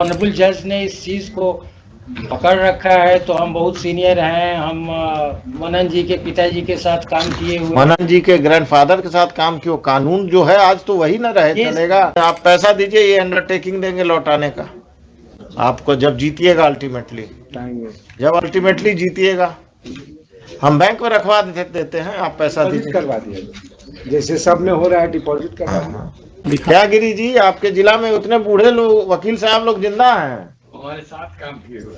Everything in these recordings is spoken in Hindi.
ऑनरेबल जज ने इस चीज को पकड़ रखा है, तो हम बहुत सीनियर हैं। हम मनन जी के पिताजी के साथ काम किए हुए। मनन जी के ग्रैंडफादर के साथ काम क्यों? कानून जो है आज तो वही ना रहे चलेगा। आप पैसा दीजिए, ये अंडरटेकिंग देंगे लौटाने का आपको जब जीतिएगा। अल्टीमेटली जीतिएगा, हम बैंक में रखवा देते हैं, आप पैसा दीजिए। करवा दिया जैसे सब में हो रहा है, डिपॉजिट करवा दिया। क्या गिरी जी, आपके जिला में उतने बूढ़े लोग, वकील साहब लोग जिंदा हैं? हमारे साथ काम किए हुए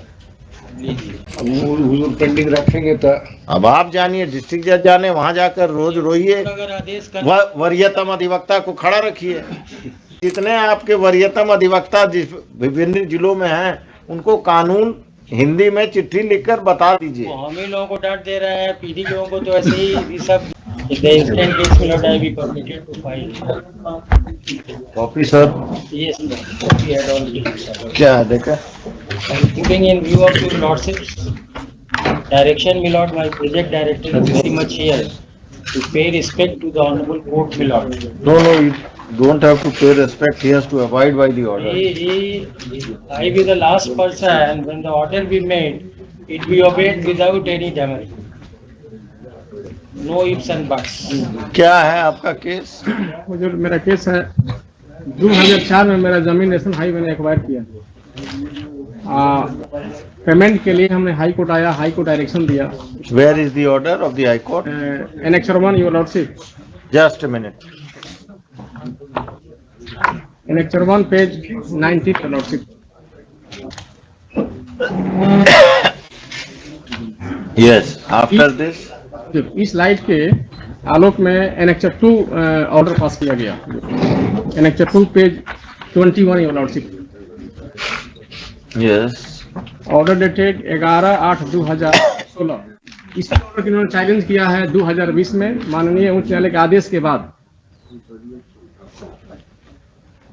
हुजूर पेंडिंग रखेंगे तो अब आप जानिए, डिस्ट्रिक्ट जज जाने, वहां जाकर रोज रोइए, वरीयतम अधिवक्ता को खड़ा रखिए। जितने आपके वरीयतम अधिवक्ता जिस विभिन्न जिलों में हैं, उनको कानून हिंदी में चिट्ठी लिखकर बता दीजिए। हम ही लोगों को डांट दे रहे हैं, पीढ़ी लोगों को तो ऐसे ही सब। कॉपी सर, क्या देखा? Putting in view of your lordships direction, my lord, my project director is very much here to pay respect to the honorable court, my lord. No, you don't have to pay respect. He has to abide by the order. I be the last person when the order be made, it be obeyed without any demur. No ifs and buts. क्या है आपका केस? जो मेरा केस है, 2004 में मेरा जमीन नेशनल हाईवे ने एक्वायर किया। पेमेंट के लिए हमने हाई कोर्ट आया, हाई कोर्ट डायरेक्शन दिया। Where is the order of the High Court? Annexure 1, your lordship. Just a minute. Annexure 1, page 90, your lordship. Yes. After this. इस लाइट के आलोक में Annexure 2 ऑर्डर पास किया गया। Annexure 2, page 21, your lordship. Yes. Order dated 11/8/2016। इस ऑर्डर की उन्होंने चैलेंज किया है 2020 में माननीय उच्च न्यायालय के आदेश के बाद।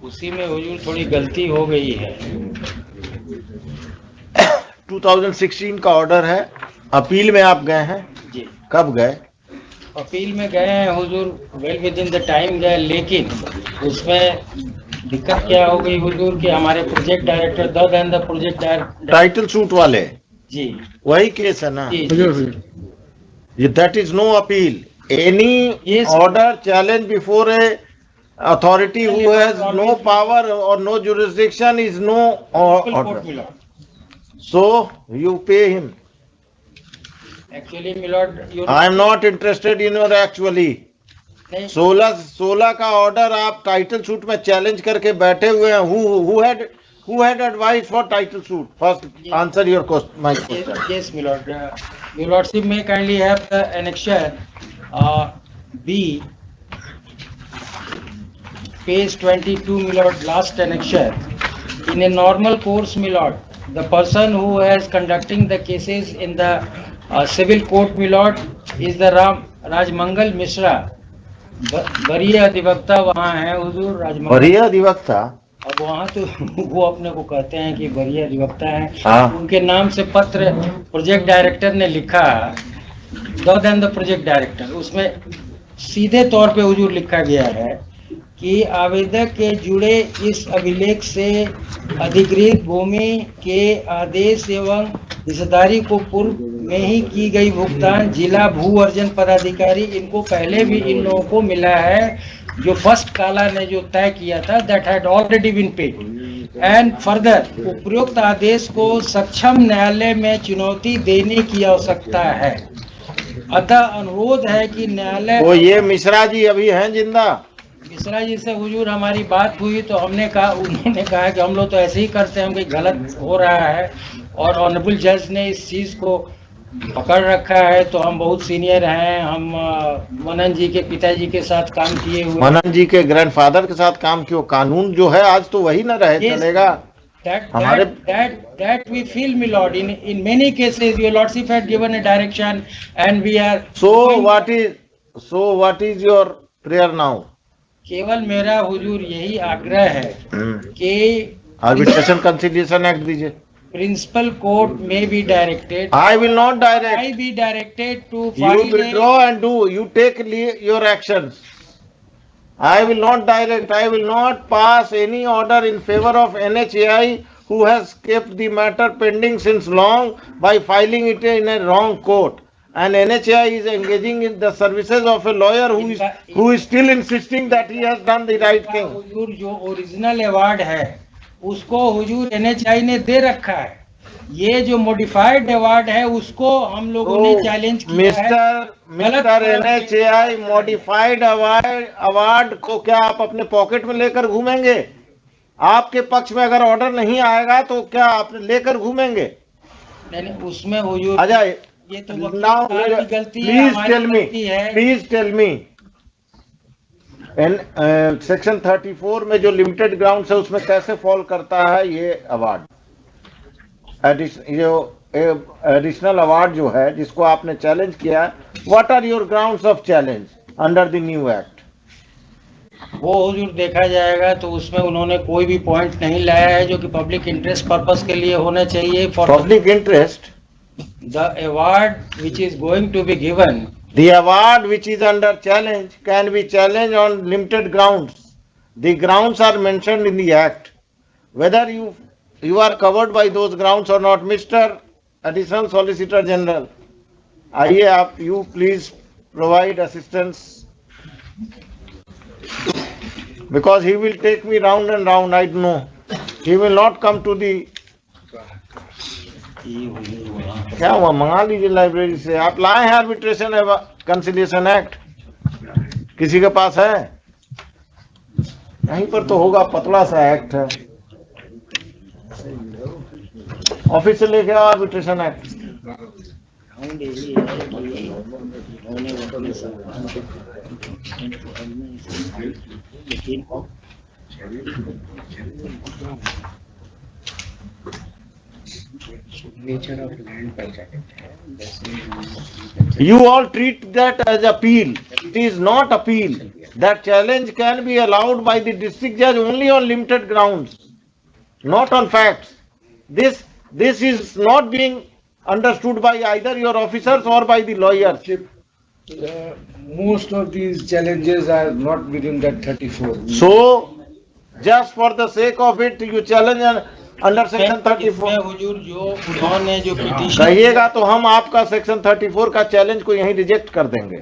उसी में हुजूर थोड़ी गलती हो गई है। 2016 का ऑर्डर है, अपील में आप गए हैं? जी। कब गए? अपील में गए हैं हुजूर, well with in the time गए, लेकिन उसमें दिक्कत क्या हो गई हुजूर कि हमारे project director the project director title suit वाले जी वही केस है ना? जी। That is no appeal. Any order challenge before a authority who has no power or no jurisdiction is no order. So you pay him. Actually, my lord, I am not interested in your actually. 16 का ऑर्डर आप टाइटल सूट में चैलेंज करके बैठे हुए हैं। Who had advice for title suit? First, answer your question. My question. Yes, my lord. Your lordship may kindly have the annexure B, page 22, my lord, last annexure. In a normal course, my lord, the person who is conducting the cases in the civil court, my lord, is the Rajmangal Mishra. वरीय अधिवक्ता वहाँ है हुजूर, राजमंगल। वरीय अधिवक्ता? अब वहाँ तो वो अपने को कहते हैं कि वरीय अधिवक्ता है। हाँ। उनके नाम से पत्र प्रोजेक्ट डायरेक्टर ने लिखा, द प्रोजेक्ट डायरेक्टर, उसमें सीधे तौर पे हुजूर लिखा गया है कि आवेदक के जुड़े इस अभिलेख से अधिकृत भूमि के आदेश एवं हिस्सेदारी को पूर्व में ही की गई भुगतान जिला भू अर्जन पदाधिकारी, इनको पहले भी इन लोगों को मिला है। जो फर्स्ट काला ने जो तय किया था, that had already been paid and further उपरोक्त आदेश को सक्षम न्यायालय में चुनौती देने की आवश्यकता है। अतः अनुरोध है कि न्यायालय। वो ये मिश्रा जी अभी हैं जिंदा? मिश्रा जी से हुजूर हमारी बात हुई तो हमने कहा, उन्होंने कहा कि हम लोग तो ऐसे ही करते हैं, कोई गलत हो रहा है, और ऑनरेबल जज ने इस चीज को पकड़ रखा है, तो हम बहुत सीनियर हैं। हम मनन जी के पिताजी के साथ काम किए हुए। मनन जी के ग्रैंडफादर के साथ काम क्यों? कानून जो है आज तो वही ना रहे चलेगा। That we feel, my lord, in many cases your lordship had given a direction and we are. So what is your prayer now? केवल मेरा हुजूर यही आग्रह है कि आर्बिट्रेशन कंसिलिएशन एक्ट दीजिए। Principal court may be directed. I will not direct. I be directed to file. You withdraw and do. You take your actions. I will not direct. I will not pass any order in favor of NHAI who has kept the matter pending since long by filing it in a wrong court. And NHAI is engaging in the services of a lawyer who is still insisting that he has done the right thing. हुजूर जो ओरिजिनल अवार्ड है उसको हुजूर एनएचआई ने दे रखा है, ये जो मॉडिफाइड अवार्ड है उसको हम लोगों ने चैलेंज किया है। मिस्टर NHAI, मॉडिफाइड अवार्ड को क्या आप अपने पॉकेट में लेकर घूमेंगे? आपके पक्ष में अगर ऑर्डर नहीं आएगा तो क्या आप लेकर घूमेंगे? नहीं, उसमें हुजूर अजय, ये तो now वकील की गलती है, please tell me सेक्शन 34 में जो लिमिटेड ग्राउंड है उसमें कैसे फॉल करता है ये अवार्ड, एडिशनल अवार्ड जो है जिसको आपने चैलेंज किया, what are your grounds of challenge under the new act? वो हुजूर देखा जाएगा, तो उसमें उन्होंने कोई भी पॉइंट नहीं लाया है जो कि पब्लिक इंटरेस्ट पर्पस के लिए होना चाहिए। For public interest, the award which is going to be given, the award which is under challenge can be challenged on limited grounds. The grounds are mentioned in the act. Whether you are covered by those grounds or not, Mr. Additional Solicitor General, आइए आप, you please provide assistance, because he will take me round and round. I know he will not come to the, क्या हुआ, मंगा लीजिए लाइब्रेरी से। आप लाए हैं आर्बिट्रेशन कंसिलिएशन एक्ट, किसी के पास है? यहीं पर तो होगा, पतला सा एक्ट है, ऑफिस से लेके आओ arbitration act. Nature of land project. You all treat that as appeal. It is not appeal. That challenge can be allowed by the district judge only on limited grounds, not on facts. This is not being understood by either your officers or by the lawyers. Most of these challenges are not within that 34. So, just for the sake of it, you challenge under section 34। हुजूर जो उन्होंने जो पिटीशन कहिएगा तो हम आपका सेक्शन 34 का चैलेंज को यहीं रिजेक्ट कर देंगे।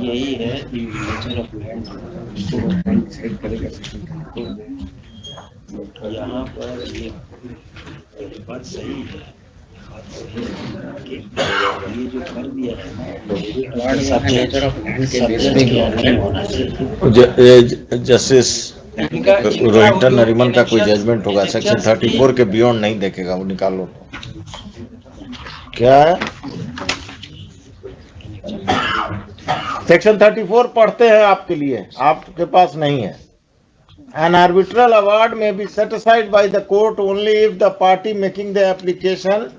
यही है नेचर ऑफ लैंड, यहाँ पर ये बात सही है, ये जो कर दिया है जस्टिस रोहिंटन नरीमन का कोई जजमेंट होगा, सेक्शन 34 के बियॉन्ड नहीं देखेगा, वो निकालो। क्या है सेक्शन 34 पढ़ते हैं आपके लिए, आपके पास नहीं है। An arbitral award may be set aside by the court only if the party making the application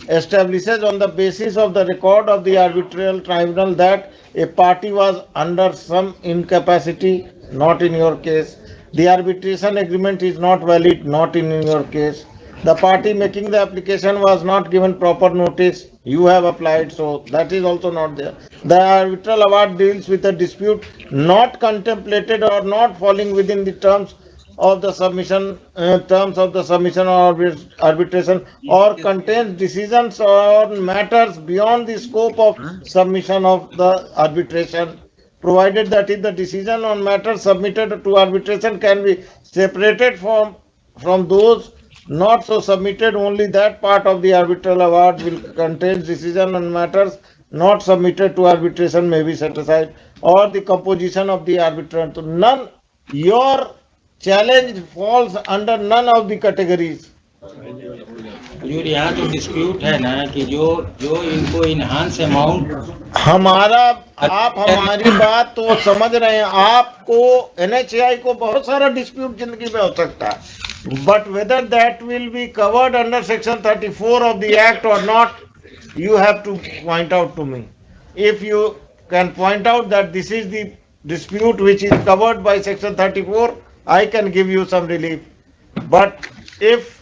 establishes on the basis of the record of the arbitral tribunal that a party was under some incapacity, not in your case. The arbitration agreement is not valid, not in your case. The party making the application was not given proper notice. You have applied, so that is also not there. The arbitral award deals with a dispute not contemplated or not falling within the terms of the submission, or arbitration, or contains decisions on matters beyond the scope of submission of the arbitration, provided that if the decision on matters submitted to arbitration can be separated from those not so submitted, only that part of the arbitral award will contain decision on matters not submitted to arbitration may be set aside, or the composition of the arbitration. So none, your challenge falls under none of the categories. जो यहाँ जो डिस्प्यूट है ना कि जो इनको इनहांस अमाउंट, हमारा, आप हमारी बात तो समझ रहे हैं, आपको NHAI को बहुत सारा डिस्प्यूट जिंदगी में हो सकता है, but whether that will be covered under section 34 of the act or not, you have to point out to me. If you can point out that this is the dispute which is covered by section 34, I can give you some relief. But if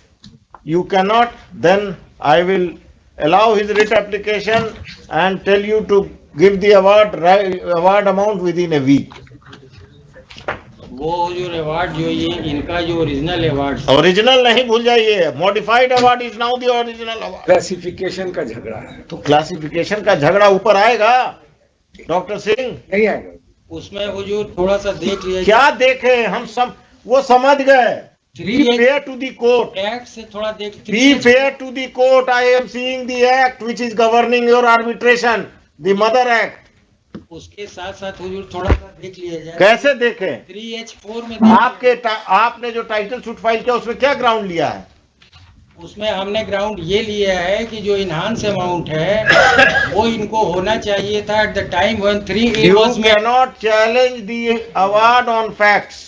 you cannot, then I will allow his writ application and tell you to give the award amount within a week. वो जो अवार्ड जो ये इनका जो ओरिजिनल अवार्ड ओरिजिनल नहीं भूल जाइए, modified award is now the original award. Classification का झगड़ा है, तो क्लासिफिकेशन का झगड़ा ऊपर आएगा डॉक्टर सिंह। नहीं आएगा। उसमें हुजूर थोड़ा सा देख लिया क्या देखे हम सब, वो समझ गए। Be 3H fair to the court. Act से थोड़ा देख Be fair to the court. I am seeing the act which is governing your arbitration, the Mother Act. उसके साथ साथ हुजूर थोड़ा सा देख लिया जाए। कैसे देखें? 3H4 में देख आपने जो टाइटल सूट फाइल किया उसमें क्या ग्राउंड लिया है? उसमें हमने ग्राउंड ये लिया है कि जो इनहांस अमाउंट है वो इनको होना चाहिए था at the time when 3A You was made। cannot challenge the award on facts.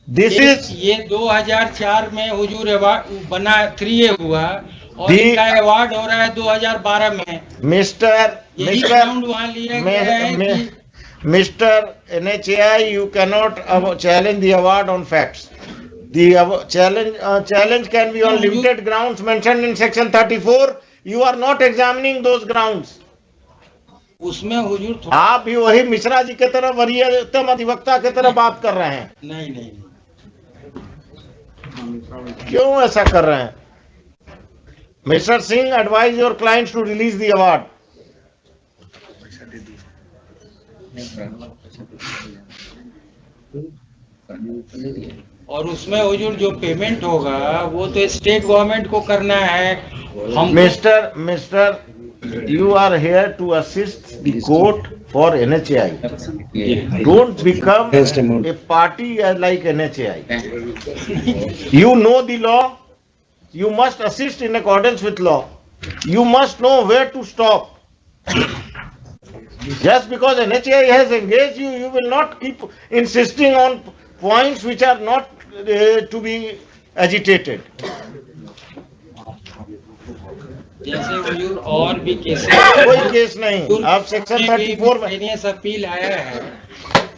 This is ये 2004 में हुजूर अवार्ड बना 3A हुआ और The- इनका अवार्ड हो रहा है 2012 में। यही ग्राउंड वहाँ लिया गया है कि Mr. NHAI, you cannot challenge the award on facts. The challenge can be on limited grounds mentioned in section 34. You are not examining those grounds. उसमें हुजूर थोड़ा आप भी वही मिश्रा जी के तरह वरीयतम अधिवक्ता के तरह बात कर रहे हैं। नहीं क्यों ऐसा कर रहे हैं? Mister Singh, advise your clients to release the award. और उसमें हुजूर जो पेमेंट होगा वो तो स्टेट गवर्नमेंट को करना है। हम mister you are here to assist the court for NHAI. Don't become a party like NHAI. You know the law. You must assist in accordance with law. You must know where to stop. Just because NHAI has engaged you, you will not keep insisting on points which are not to be agitated. जैसे हुजूर और भी केसेस कोई केस नहीं। अब सेक्शन 34 में सीनियस अपील आया है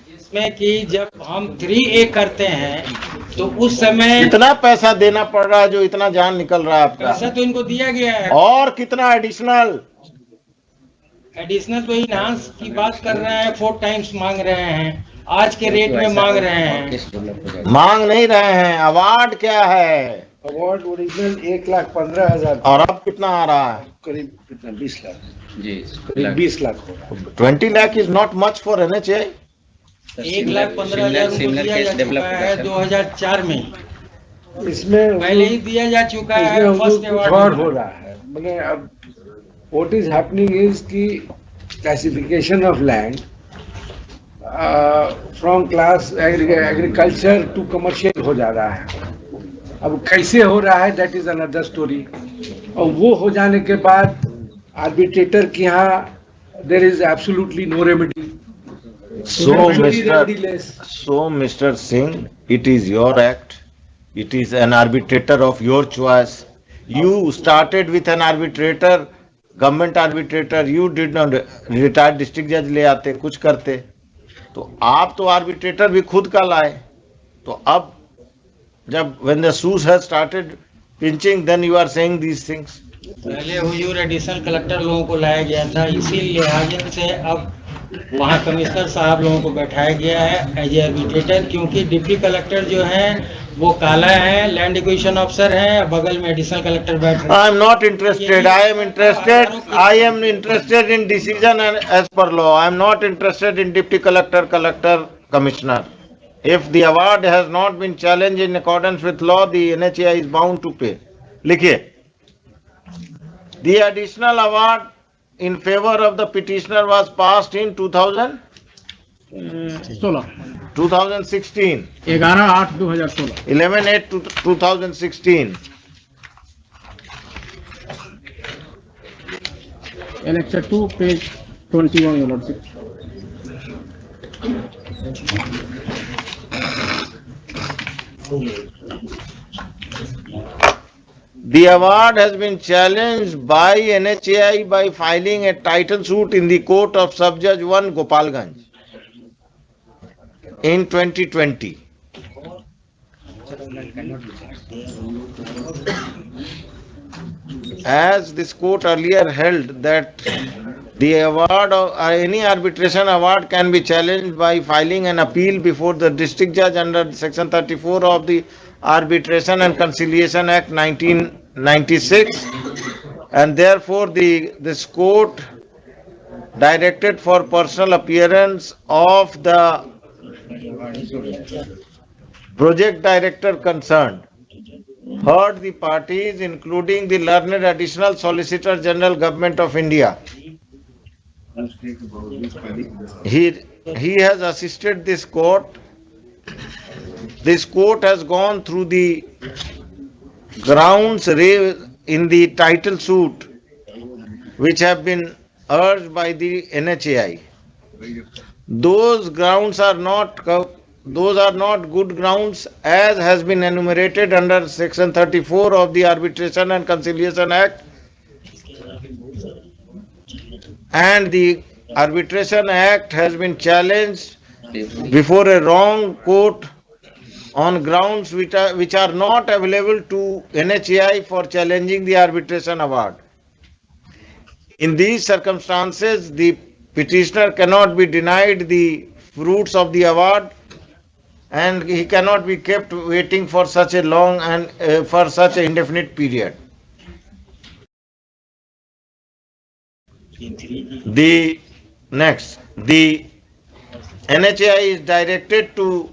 जिसमें कि जब हम 3A करते हैं तो उस समय कितना पैसा देना पड़ रहा है जो इतना जान निकल रहा है आपका? पैसा तो इनको दिया गया है, और कितना एडिशनल एडिशनल तो इनहांस की बात कर रहे हैं, 4 टाइम्स मांग रहे हैं, आज के रेट में मांग रहे हैं। मांग नहीं रहे हैं। अवार्ड क्या है? अवार्ड ओरिजिनल 1,15,000 और अब कितना आ रहा है? करीब कितना 20 लाख जी करीब 20 लाख हो रहा 20 lakh is not much for NHAI। 1,15,000 उनको दिया जा चुका है 2004 में, है। इसमें पहले ही दिया जा चुका है इसमें फर्स्ट कुछ और अवार्ड। हो रहा है। मैंने अब व्हाट इज हैपनिंग इज की classification of land from class agriculture to commercial हो जा रहा है। अब कैसे हो रहा है दैट इज अनदर स्टोरी। और वो हो जाने के बाद आर्बिट्रेटर के यहाँ there is absolutely no remedy. So Mr. Singh, it is your act. It is an arbitrator of your choice. You started with an arbitrator, government arbitrator. You did not retired district judge ले आते, कुछ करते। तो आप तो आर्बिट्रेटर भी खुद का लाए। तो अब जब when the shoes has started pinching, then you are saying these things. पहले हुजूर एडिशनल कलेक्टर लोगों को लाया गया था, इसी लिहाज से अब वहाँ कमिश्नर साहब लोगों को बैठाया गया है एज आर्बिट्रेटर, क्योंकि डिप्टी कलेक्टर जो है वो काला है, लैंड एक्विजिशन अफसर है, बगल में एडिशनल कलेक्टर बैठ रहे हैं। I am not interested. I am interested in decision and as per law. I am not interested in deputy collector, commissioner. If the award has not been challenged in accordance with law, the NHAI is bound to pay. लिखिए, the additional award in favor of the petitioner was passed in 2016. 11/8/2016 11/8/2016. Annexure 2 page 21 your lordship. The award has been challenged by NHAI by filing a title suit in the court of Sub-Judge 1 Gopalganj in 2020. As this court earlier held that The award of any arbitration award can be challenged by filing an appeal before the district judge under Section 34 of the Arbitration and Conciliation Act 1996, and therefore this court directed for personal appearance of the project director concerned, heard the parties including the learned additional Solicitor General Government of India. He has assisted this court. This court has gone through the grounds raised in the title suit which have been urged by the NHAI. Those grounds are not good grounds as has been enumerated under Section 34 of the Arbitration and Conciliation Act, and the Arbitration Act has been challenged before a wrong court on grounds which are not available to NHAI for challenging the arbitration award. In these circumstances, the petitioner cannot be denied the fruits of the award, and he cannot be kept waiting for such a long and for such an indefinite period. The NHAI is directed to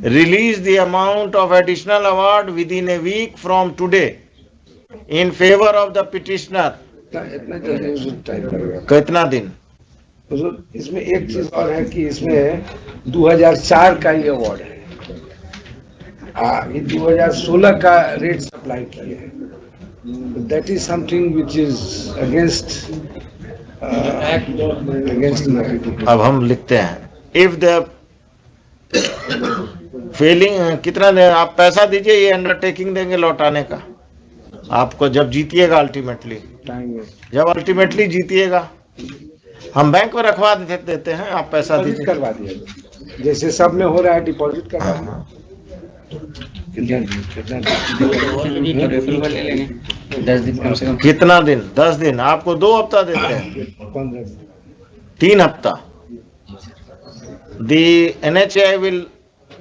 release the amount of additional award within a week from today in favor of the petitioner. इतना जल्दी टाइप करेगा कितना दिन? इसमें एक चीज और है कि इसमें 2004 का ये अवार्ड है, ये 2016 का रेट सप्लाई किए हैं. That is something which is against अब हम लिखते हैं, इफ द फेलिंग, कितना दे, आप पैसा दीजिए, ये अंडरटेकिंग देंगे लौटाने का आपको जब जीतिएगा. अल्टीमेटली जब अल्टीमेटली जीतिएगा हम बैंक में रखवा देते हैं, आप पैसा दीजिए. करवा दिया जैसे सब में हो रहा है, डिपॉजिट करवा. कितना दिन? 10 दिन. आपको 2 हफ्ता देते हैं, 3 हफ्ता. The NHAI will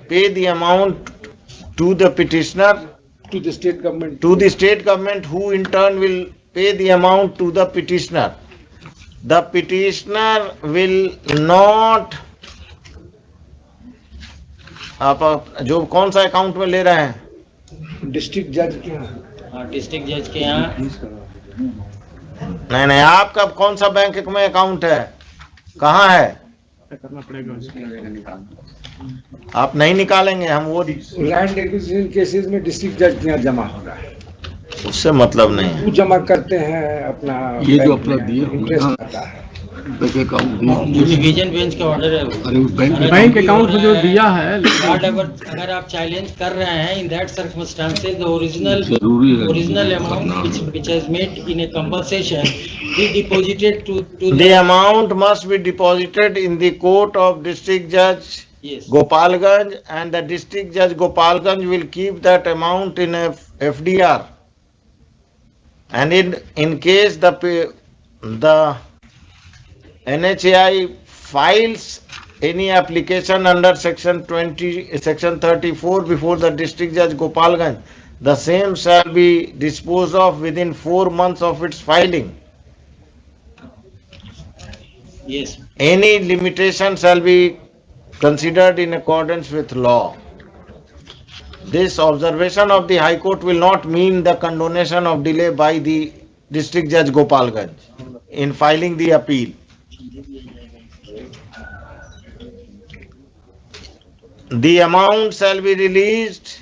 pay the amount to the petitioner, to the state government, who in turn will pay the amount to the petitioner. The petitioner will not, आप जो कौन सा अकाउंट में ले रहे हैं? डिस्ट्रिक्ट जज के यहाँ. डिस्ट्रिक्ट जज के यहाँ नहीं, आपका कौन सा बैंक में अकाउंट है, कहाँ है? करना पड़ेगा. आप नहीं निकालेंगे, हम वो लैंड एक्विजिशन केसेस में डिस्ट्रिक्ट जज के यहाँ जमा हो रहा है, उससे मतलब नहीं है. वो जमा करते हैं अपना, ये जो अपना दिए इंटरेस्ट आता है. डिवीजन बेंच का ऑर्डर है वो. बैंक अकाउंट में जो दिया है, अगर आप चैलेंज कर रहे हैं, in that circumstances the original amount which has made in a compensation be deposited to the amount must be deposited in the court of district judge Gopalganj, and the district judge Gopalganj will keep that amount in a FDR, and in case the NHAI files any application under section 34 before the district judge Gopalganj, the same shall be disposed of within 4 months of its filing. Yes. Any limitation shall be considered in accordance with law. This observation of the High Court will not mean the condonation of delay by the district judge Gopalganj in filing the appeal. The amount shall be released.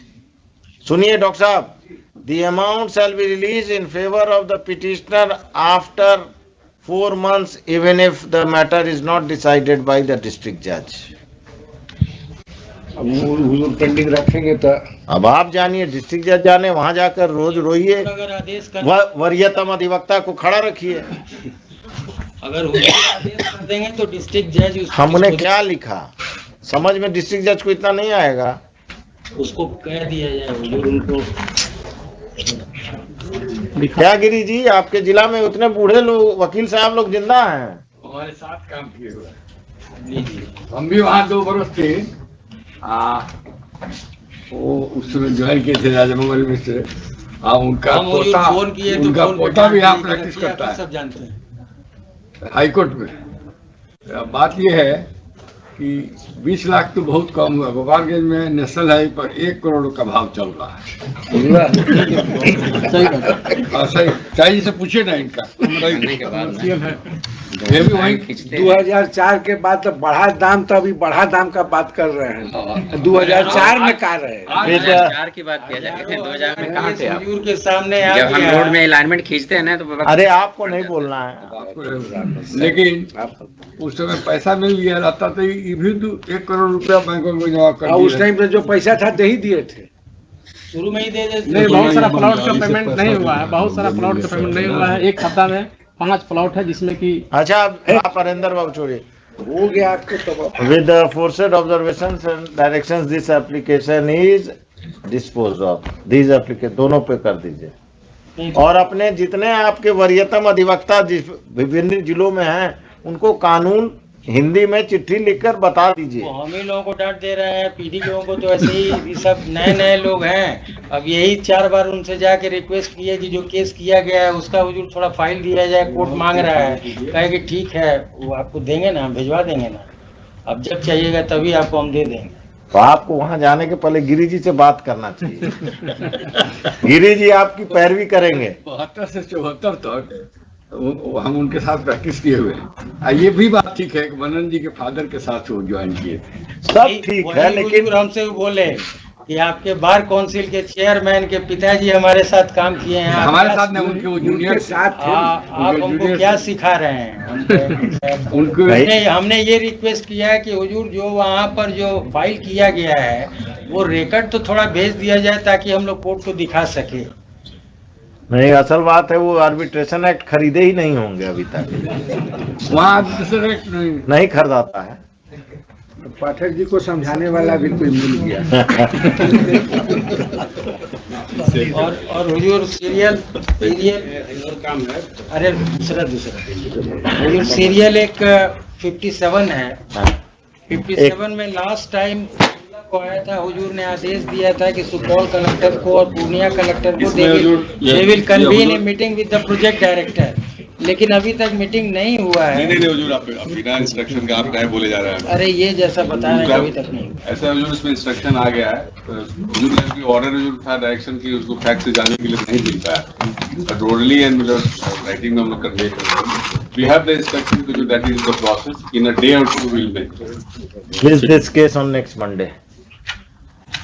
Suniye Dr. Sahab, the amount shall be released in favor of the petitioner after 4 months, even if the matter is not decided by the district judge. अब वो पेंडिंग रखेंगे तो अब आप जानिए, डिस्ट्रिक्ट जज जाने, वहां जाकर रोज रोइए, अगर आदेश कर वरीयतम अधिवक्ता को खड़ा रखिए. अगर आदेश कर देंगे तो डिस्ट्रिक्ट जज हमने क्या लिखा समझ में डिस्ट्रिक्ट जज को इतना नहीं आएगा, उसको कह दिया जाए जो उनको लिखा। क्या गिरी जी, आपके जिला में उतने बूढ़े लोग, वकील साहब लोग जिंदा हैं? हमारे साथ काम किए हुए हैं। हम भी वहाँ 2 बरस थे। वो उस समय ज्वाइन किए थे राजमंगल में से। उनका हम हुजूर पोता, फोन किए तो उनका फोन पे पोता भी यहाँ जानकारी प्रैक्टिस करती है, करता आप है सब जानते हैं। हाई कोर्ट में। अब बात यह है कि 20 लाख तो बहुत कम हुआ। गोपालगंज में नेशनल हाईवे पर 1 करोड़ का भाव चल रहा है। सही चाहिए से पूछे ना इनका। कमर्शियल है। ये भी वही 2004 के बाद तो बढ़ा दाम, तो अभी बढ़ा दाम का बात कर रहे हैं। 2004 में कहा रहे। 2004 की बात किया जाए, 2000 में कहाँ थे आप? हुजूर के सामने आ जब हम गया। रोड में अलाइनमेंट खींचते हैं ना तो अरे आपको नहीं बोलना है। लेकिन उस समय पैसा मिल गया रहता तो ये भी 1 करोड़ रुपया बैंकों में जमा कर दिया। उस टाइम पे जो पैसा था दे ही दिए थे। शुरू में ही दे देते। नहीं, बहुत सारा प्लॉट का पेमेंट नहीं हुआ है, बहुत सारा प्लॉट का पेमेंट नहीं हुआ है। एक खाता में 5 प्लॉट है जिसमें कि अच्छा, आप अरिंदर बाबू छोड़िए। हो गया आपको तो। With the aforesaid observations and directions, this application is disposed of. These application दोनों पे कर दीजिए। और अपने जितने आपके वरीयतम अधिवक्ता जिस विभिन्न जिलों में हैं, उनको कानून हिंदी में चिट्ठी लिखकर बता दीजिए। वो हम ही लोगों को डांट दे रहे हैं, पीढ़ी लोगों को तो ऐसे ही। ये सब नए नए लोग हैं। अब यही 4 बार उनसे जाके रिक्वेस्ट किए कि जो केस किया गया है उसका हुजूर थोड़ा फाइल दिया जाए, कोर्ट मांग रहा है। कहे कि ठीक है, वो आपको देंगे ना, भिजवा देंगे ना। अब जब चाहिएगा तभी आपको हम दे देंगे। तो आपको वहां जाने के पहले गिरी जी से बात करना चाहिए। गिरी जी आपकी पैरवी करेंगे। 72 से 74 तक हम उनके साथ प्रैक्टिस किए हुए हैं। ये भी बात ठीक है कि मनन जी के फादर के साथ वो ज्वाइन किए थे। सब ठीक है, लेकिन हुजूर हमसे बोले कि आपके बार काउंसिल के चेयरमैन के पिताजी हमारे साथ काम किए हैं। हमारे साथ नहीं, उनके वो जूनियर साथ थे। आप हमको क्या सिखा रहे हैं? उनको हमने ये रिक्वेस्ट किया है कि हुजूर जो वहाँ पर जो फाइल किया गया है वो रिकॉर्ड तो थोड़ा भेज दिया जाए ताकि हम लोग कोर्ट को दिखा सके। नहीं, असल बात है वो आर्बिट्रेशन एक्ट खरीदे ही नहीं होंगे अभी तक। वहाँ नहीं खरीदाता है। पाठक जी को समझाने वाला भी कोई मिल गया। और हुजूर सीरियल काम है। अरे दूसरा हुजूर सीरियल एक 57 है। 57 में लास्ट टाइम को आया था, हुजूर ने आदेश दिया था कि सुपौल कलेक्टर को और पूर्णिया कलेक्टर को they will convene a meeting with the project director. लेकिन अभी तक मीटिंग नहीं हुआ है। नहीं हुजूर, आप बिना इंस्ट्रक्शन का आप नए बोले जा रहे हैं। अरे ये जैसा बता रहे हैं अभी तक नहीं। ऐसा हुजूर इसमें इंस्ट्रक्शन आ गया है। हुजूर ने कोई ऑर्डर हुजूर था डायरेक्शन की, उसको फैक्स से जाने के लिए नहीं मिल पाया। बट ओरली एंड राइटिंग में हम लोग कन्वे करते हैं। We have the instruction to do that is the process in a day और 2 will make this case on next Monday.